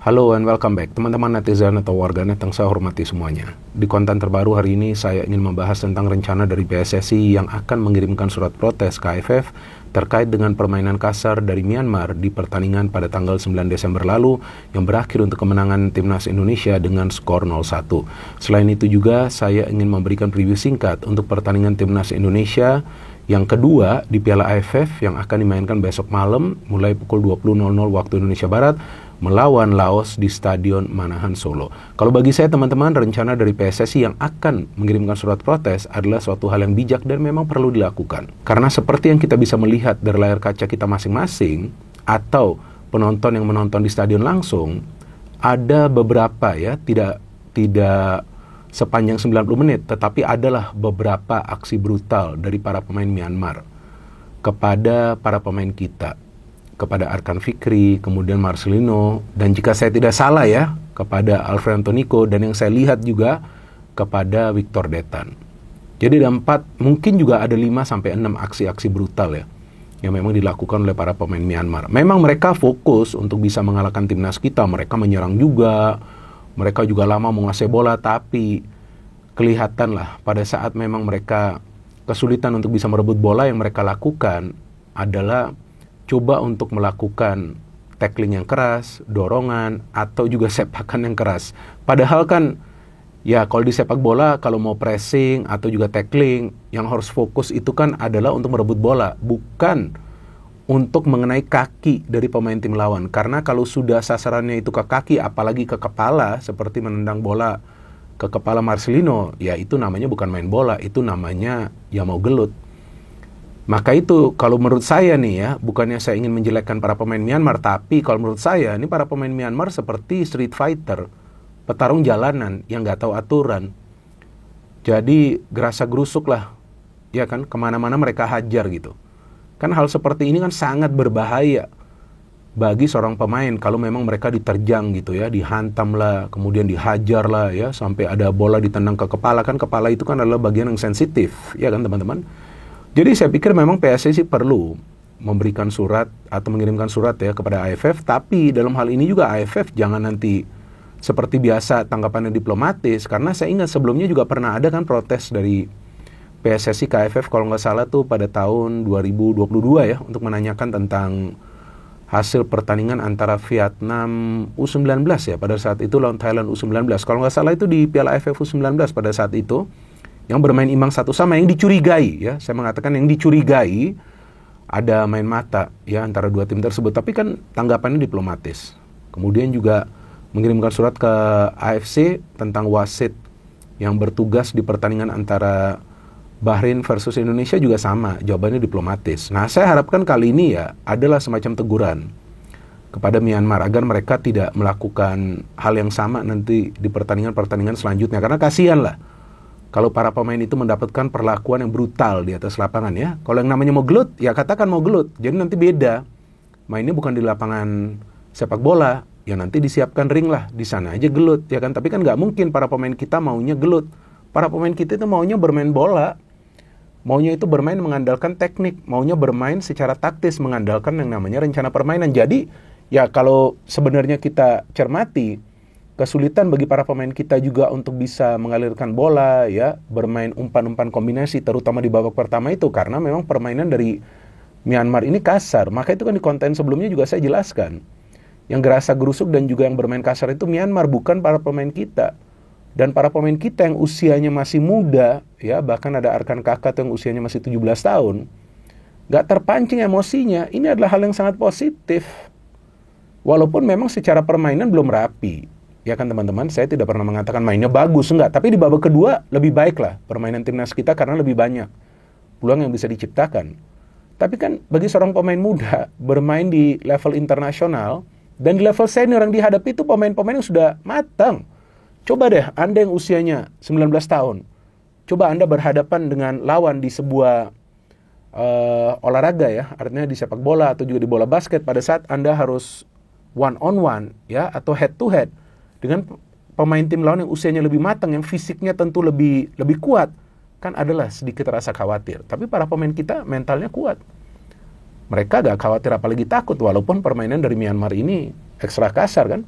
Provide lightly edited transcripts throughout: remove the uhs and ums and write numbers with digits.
Halo and welcome back, teman-teman netizen atau warganet yang saya hormati semuanya. Di konten terbaru hari ini, saya ingin membahas tentang rencana dari PSSI yang akan mengirimkan surat protes ke AFF terkait dengan permainan kasar dari Myanmar di pertandingan pada tanggal 9 Desember lalu yang berakhir untuk kemenangan Timnas Indonesia dengan skor 0-1. Selain itu juga, saya ingin memberikan preview singkat untuk pertandingan Timnas Indonesia yang kedua di Piala AFF yang akan dimainkan besok malam mulai pukul 20.00 waktu Indonesia Barat melawan Laos di Stadion Manahan Solo. Kalau bagi saya teman-teman, rencana dari PSSI yang akan mengirimkan surat protes adalah suatu hal yang bijak dan memang perlu dilakukan. Karena seperti yang kita bisa melihat dari layar kaca kita masing-masing atau penonton yang menonton di stadion langsung, ada beberapa tidak sepanjang 90 menit, tetapi adalah beberapa aksi brutal dari para pemain Myanmar kepada para pemain kita, kepada Arkan Fikri, kemudian Marcelino, dan jika saya tidak salah ya, kepada Alfred Antoniko, dan yang saya lihat juga kepada Victor Detan. Jadi ada 4, mungkin juga ada 5-6 aksi-aksi brutal ya, yang memang dilakukan oleh para pemain Myanmar. Memang mereka fokus untuk bisa mengalahkan timnas kita, mereka menyerang juga, mereka juga lama menguasai bola, tapi kelihatanlah pada saat memang mereka kesulitan untuk bisa merebut bola, yang mereka lakukan adalah coba untuk melakukan tackling yang keras, dorongan, atau juga sepakan yang keras. Padahal kan, ya kalau di sepak bola, kalau mau pressing atau juga tackling, yang harus fokus itu kan adalah untuk merebut bola, bukan untuk mengenai kaki dari pemain tim lawan. Karena kalau sudah sasarannya itu ke kaki, apalagi ke kepala, seperti menendang bola ke kepala Marcelino, ya itu namanya bukan main bola, itu namanya ya mau gelut. Maka itu kalau menurut saya nih ya, bukannya saya ingin menjelekkan para pemain Myanmar, tapi kalau menurut saya ini para pemain Myanmar seperti street fighter, petarung jalanan yang nggak tahu aturan. Jadi gerasa gerusuk lah, ya kan, kemana-mana mereka hajar gitu. Kan hal seperti ini kan sangat berbahaya bagi seorang pemain kalau memang mereka diterjang gitu ya, dihantam lah, kemudian dihajar lah ya, sampai ada bola ditendang ke kepala. Kan kepala itu kan adalah bagian yang sensitif, ya kan teman-teman. Jadi saya pikir memang PSSI perlu memberikan surat atau mengirimkan surat ya kepada AFF, tapi dalam hal ini juga AFF jangan nanti seperti biasa tanggapannya diplomatis, karena saya ingat sebelumnya juga pernah ada kan protes dari PSSI ke AFF kalau nggak salah tuh pada tahun 2022 ya, untuk menanyakan tentang hasil pertandingan antara Vietnam U19 ya pada saat itu lawan Thailand U19. Kalau nggak salah itu di Piala AFF U19 pada saat itu, yang bermain imbang satu sama, yang dicurigai ya, saya mengatakan yang dicurigai ada main mata ya antara dua tim tersebut, tapi kan tanggapannya diplomatis. Kemudian juga mengirimkan surat ke AFC tentang wasit yang bertugas di pertandingan antara Bahrain versus Indonesia juga sama, jawabannya diplomatis. Nah, saya harapkan kali ini ya adalah semacam teguran kepada Myanmar agar mereka tidak melakukan hal yang sama nanti di pertandingan-pertandingan selanjutnya, karena kasihan lah kalau para pemain itu mendapatkan perlakuan yang brutal di atas lapangan ya. Kalau yang namanya mau gelut, ya katakan mau gelut. Jadi nanti beda. Mainnya bukan di lapangan sepak bola, ya nanti disiapkan ring lah, di sana aja gelut, ya kan. Tapi kan nggak mungkin para pemain kita maunya gelut. Para pemain kita itu maunya bermain bola. Maunya itu bermain mengandalkan teknik. Maunya bermain secara taktis, mengandalkan yang namanya rencana permainan. Jadi, ya kalau sebenarnya kita cermati, kesulitan bagi para pemain kita juga untuk bisa mengalirkan bola ya, bermain umpan-umpan kombinasi terutama di babak pertama itu, karena memang permainan dari Myanmar ini kasar. Maka itu kan di konten sebelumnya juga saya jelaskan, yang gerasa gerusuk dan juga yang bermain kasar itu Myanmar, bukan para pemain kita. Dan para pemain kita yang usianya masih muda ya, bahkan ada Arkan Kakak yang usianya masih 17 tahun, gak terpancing emosinya. Ini adalah hal yang sangat positif, walaupun memang secara permainan belum rapi. Ya kan teman-teman, saya tidak pernah mengatakan mainnya bagus, enggak. Tapi di babak kedua lebih baik lah permainan timnas kita karena lebih banyak peluang yang bisa diciptakan. Tapi kan bagi seorang pemain muda bermain di level internasional dan di level senior yang dihadapi itu pemain-pemain yang sudah matang. Coba deh Anda yang usianya 19 tahun, coba Anda berhadapan dengan lawan di sebuah olahraga ya, artinya di sepak bola atau juga di bola basket, pada saat Anda harus one on one ya, atau head to head dengan pemain tim lawan yang usianya lebih matang, yang fisiknya tentu lebih kuat, kan adalah sedikit rasa khawatir. Tapi para pemain kita mentalnya kuat. Mereka gak khawatir apalagi takut, walaupun permainan dari Myanmar ini ekstra kasar kan.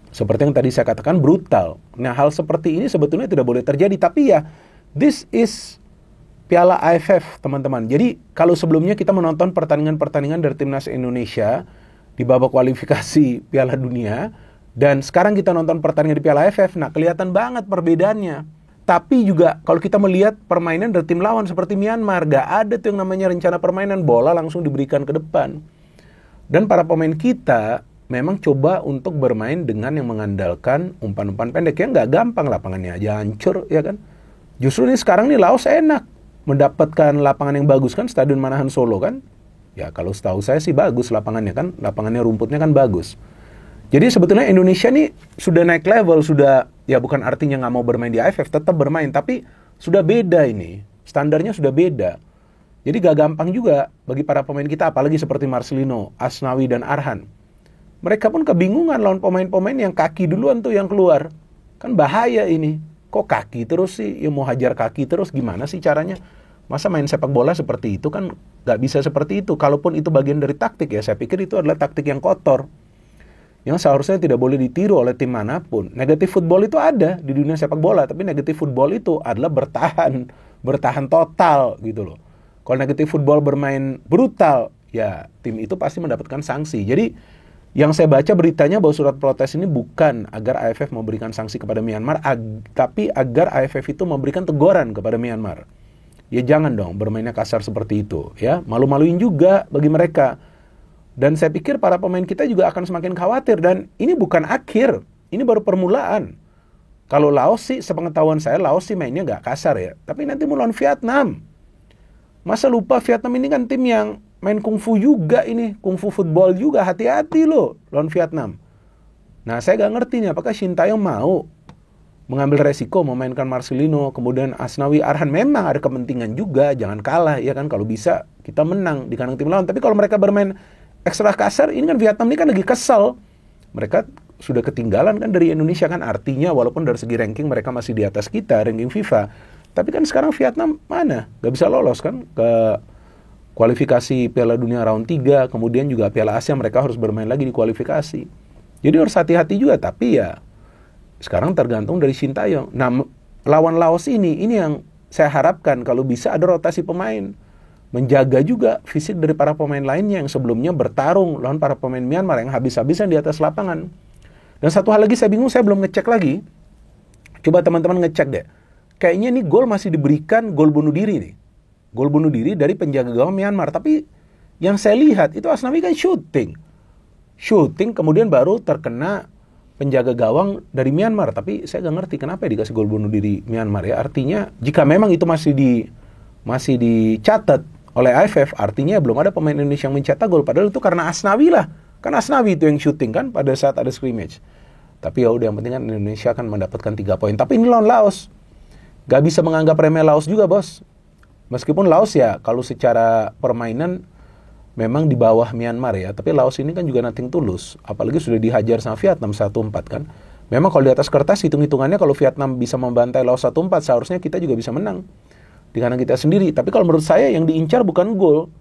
Seperti yang tadi saya katakan, brutal. Nah, hal seperti ini sebetulnya tidak boleh terjadi. Tapi ya, this is Piala AFF, teman-teman. Jadi, kalau sebelumnya kita menonton pertandingan-pertandingan dari timnas Indonesia di babak kualifikasi Piala Dunia, dan sekarang kita nonton pertandingan di Piala AFF, nah kelihatan banget perbedaannya. Tapi juga kalau kita melihat permainan dari tim lawan seperti Myanmar, gak ada tuh yang namanya rencana permainan, bola langsung diberikan ke depan. Dan para pemain kita memang coba untuk bermain dengan yang mengandalkan umpan-umpan pendek. Ya nggak gampang, lapangannya aja hancur, ya kan. Justru nih sekarang nih Laos enak mendapatkan lapangan yang bagus kan, Stadion Manahan Solo kan. Ya kalau setahu saya sih bagus lapangannya kan, lapangannya rumputnya kan bagus. Jadi sebetulnya Indonesia nih sudah naik level, sudah, ya bukan artinya nggak mau bermain di AFF, tetap bermain, tapi sudah beda ini, standarnya sudah beda. Jadi gak gampang juga bagi para pemain kita, apalagi seperti Marcelino, Asnawi, dan Arhan. Mereka pun kebingungan lawan pemain-pemain yang kaki duluan tuh yang keluar. Kan bahaya ini, kok kaki terus sih, ya mau hajar kaki terus, gimana sih caranya? Masa main sepak bola seperti itu kan gak bisa seperti itu. Kalaupun itu bagian dari taktik ya, saya pikir itu adalah taktik yang kotor, yang seharusnya tidak boleh ditiru oleh tim manapun. Negatif football itu ada di dunia sepak bola, tapi negatif football itu adalah bertahan total gitu loh. Kalau negatif football bermain brutal, ya tim itu pasti mendapatkan sanksi. Jadi yang saya baca beritanya bahwa surat protes ini bukan agar AFF memberikan sanksi kepada Myanmar, tapi agar AFF itu memberikan teguran kepada Myanmar. Ya jangan dong bermainnya kasar seperti itu, ya malu-maluin juga bagi mereka. Dan saya pikir para pemain kita juga akan semakin khawatir, dan ini bukan akhir, ini baru permulaan. Kalau Laos sih, sepengetahuan saya Laos sih mainnya nggak kasar ya, tapi nanti melawan Vietnam. Masa lupa Vietnam ini kan tim yang main kungfu juga ini, kungfu football juga, hati-hati loh lawan Vietnam. Nah saya gak ngerti nih, apakah Shin Taeyong mau mengambil resiko memainkan Marcelino, kemudian Asnawi, Arhan. Memang ada kepentingan juga, jangan kalah ya kan, kalau bisa kita menang di kandang tim lawan. Tapi kalau mereka bermain ekstra kasar, ini kan Vietnam ini kan lagi kesel. Mereka sudah ketinggalan kan dari Indonesia kan, artinya walaupun dari segi ranking mereka masih di atas kita, ranking FIFA. Tapi kan sekarang Vietnam mana? Gak bisa lolos kan ke kualifikasi Piala Dunia round 3, kemudian juga Piala Asia mereka harus bermain lagi di kualifikasi. Jadi harus hati-hati juga, tapi ya sekarang tergantung dari Shin Taeyong. Nah, lawan Laos ini yang saya harapkan kalau bisa ada rotasi pemain. Menjaga juga fisik dari para pemain lainnya yang sebelumnya bertarung lawan para pemain Myanmar yang habis-habisan di atas lapangan. Dan satu hal lagi saya bingung, saya belum ngecek lagi. Coba teman-teman ngecek deh. Kayaknya nih gol masih diberikan gol bunuh diri nih. Gol bunuh diri dari penjaga gawang Myanmar. Tapi yang saya lihat itu Asnawi kan shooting. Shooting kemudian baru terkena penjaga gawang dari Myanmar. Tapi saya gak ngerti kenapa ya dikasih gol bunuh diri Myanmar ya. Artinya jika memang itu masih dicatat oleh AFF, artinya belum ada pemain Indonesia yang mencetak gol. Padahal itu karena Asnawi lah. Kan Asnawi itu yang shooting kan pada saat ada scrimmage. Tapi ya udah, yang penting kan Indonesia akan mendapatkan 3 poin. Tapi ini lawan Laos. Gak bisa menganggap remeh Laos juga, bos. Meskipun Laos ya, kalau secara permainan memang di bawah Myanmar ya. Tapi Laos ini kan juga nothing tulus. Apalagi sudah dihajar sama Vietnam 1-4 kan. Memang kalau di atas kertas hitung-hitungannya kalau Vietnam bisa membantai Laos 1-4, seharusnya kita juga bisa menang di kandang kita sendiri. Tapi kalau menurut saya yang diincar bukan gol.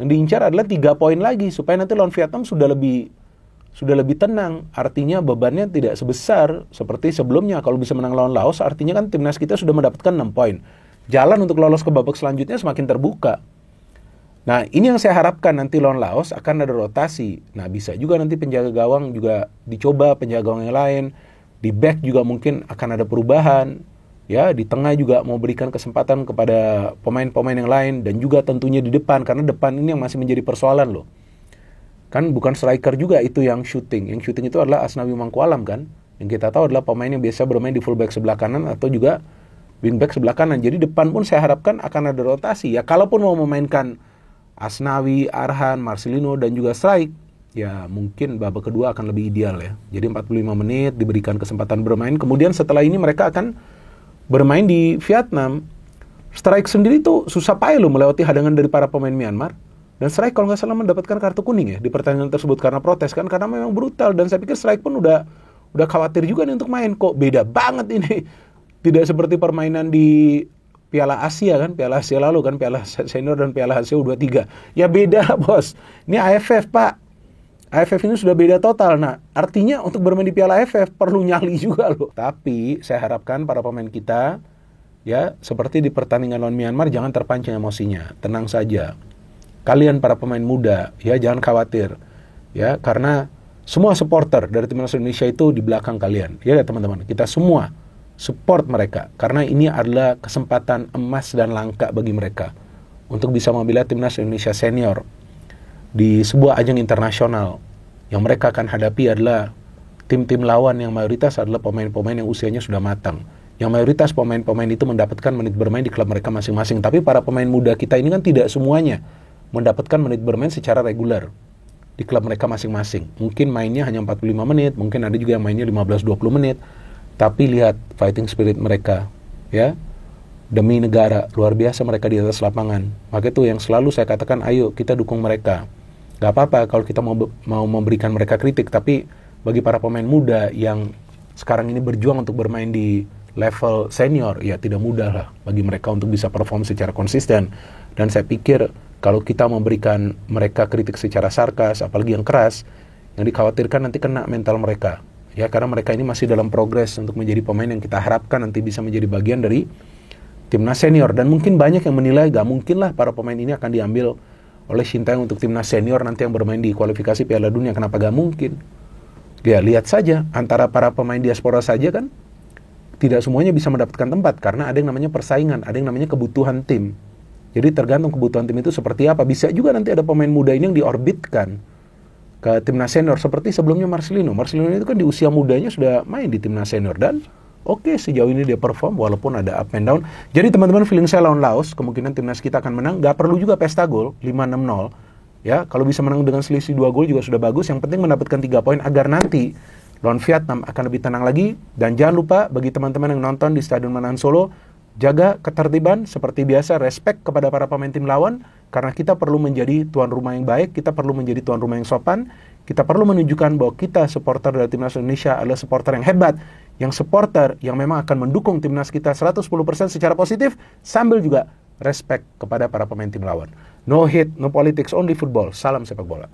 Yang diincar adalah 3 poin lagi. Supaya nanti lawan Vietnam sudah lebih tenang, artinya bebannya tidak sebesar seperti sebelumnya. Kalau bisa menang lawan Laos, artinya kan timnas kita sudah mendapatkan 6 poin. Jalan untuk lolos ke babak selanjutnya semakin terbuka. Nah, ini yang saya harapkan nanti lawan Laos akan ada rotasi. Nah, bisa juga nanti penjaga gawang juga dicoba, penjaga gawang yang lain. Di back juga mungkin akan ada perubahan. Ya, di tengah juga mau berikan kesempatan kepada pemain-pemain yang lain. Dan juga tentunya di depan, karena depan ini yang masih menjadi persoalan loh. Kan bukan striker juga itu yang shooting. Yang shooting itu adalah Asnawi Mangkualam kan. Yang kita tahu adalah pemain yang biasa bermain di fullback sebelah kanan atau juga wingback sebelah kanan. Jadi depan pun saya harapkan akan ada rotasi. Ya kalaupun mau memainkan Asnawi, Arhan, Marcelino dan juga strike, ya mungkin babak kedua akan lebih ideal ya. Jadi 45 menit diberikan kesempatan bermain. Kemudian setelah ini mereka akan bermain di Vietnam. Strike sendiri tuh susah payah loh melewati hadangan dari para pemain Myanmar. Dan Strike kalau nggak salah mendapatkan kartu kuning ya di pertandingan tersebut karena protes kan, karena memang brutal. Dan saya pikir Strike pun udah khawatir juga nih untuk main. Kok beda banget ini, tidak seperti permainan di Piala Asia kan, Piala Asia lalu kan, Piala Senior dan Piala Asia U23. Ya beda lah bos, ini AFF pak. AFF ini sudah beda total. Nah, artinya untuk bermain di Piala AFF perlu nyali juga loh. Tapi saya harapkan para pemain kita, ya seperti di pertandingan lawan Myanmar, jangan terpancing emosinya. Tenang saja. Kalian para pemain muda, ya jangan khawatir. Ya, karena semua supporter dari Timnas Indonesia itu di belakang kalian. Ya teman-teman, kita semua support mereka. Karena ini adalah kesempatan emas dan langka bagi mereka untuk bisa membela Timnas Indonesia senior di sebuah ajang internasional. Yang mereka akan hadapi adalah tim-tim lawan yang mayoritas adalah pemain-pemain yang usianya sudah matang. Yang mayoritas pemain-pemain itu mendapatkan menit bermain di klub mereka masing-masing. Tapi para pemain muda kita ini kan tidak semuanya mendapatkan menit bermain secara reguler di klub mereka masing-masing. Mungkin mainnya hanya 45 menit, mungkin ada juga yang mainnya 15-20 menit. Tapi lihat fighting spirit mereka, ya. Demi negara, luar biasa mereka di atas lapangan. Maka itu yang selalu saya katakan, ayo kita dukung mereka. Gak apa-apa kalau kita mau memberikan mereka kritik, tapi bagi para pemain muda yang sekarang ini berjuang untuk bermain di level senior, ya tidak mudah lah bagi mereka untuk bisa perform secara konsisten. Dan saya pikir kalau kita memberikan mereka kritik secara sarkas, apalagi yang keras, yang dikhawatirkan nanti kena mental mereka. Ya, karena mereka ini masih dalam progres untuk menjadi pemain yang kita harapkan nanti bisa menjadi bagian dari timnas senior. Dan mungkin banyak yang menilai gak mungkin lah para pemain ini akan diambil oleh Sintayong untuk timnas senior nanti yang bermain di kualifikasi Piala Dunia. Kenapa gak mungkin? Ya lihat saja, antara para pemain diaspora saja kan tidak semuanya bisa mendapatkan tempat karena ada yang namanya persaingan, ada yang namanya kebutuhan tim. Jadi tergantung kebutuhan tim itu seperti apa. Bisa juga nanti ada pemain muda ini yang diorbitkan ke timnas senior seperti sebelumnya Marcelino. Marcelino itu kan di usia mudanya sudah main di timnas senior dan oke, sejauh ini dia perform walaupun ada up and down. Jadi teman-teman, feeling saya lawan Laos, kemungkinan timnas kita akan menang. Gak perlu juga pesta gol, 5-6-0. Ya, kalau bisa menang dengan selisih 2 gol juga sudah bagus. Yang penting mendapatkan 3 poin agar nanti lawan Vietnam akan lebih tenang lagi. Dan jangan lupa bagi teman-teman yang nonton di Stadion Manahan Solo, jaga ketertiban seperti biasa, respect kepada para pemain tim lawan. Karena kita perlu menjadi tuan rumah yang baik, kita perlu menjadi tuan rumah yang sopan. Kita perlu menunjukkan bahwa kita supporter dari Timnas Indonesia adalah supporter yang hebat, yang supporter yang memang akan mendukung timnas kita 110% secara positif, sambil juga respect kepada para pemain tim lawan. No hate, no politics, only football. Salam sepak bola.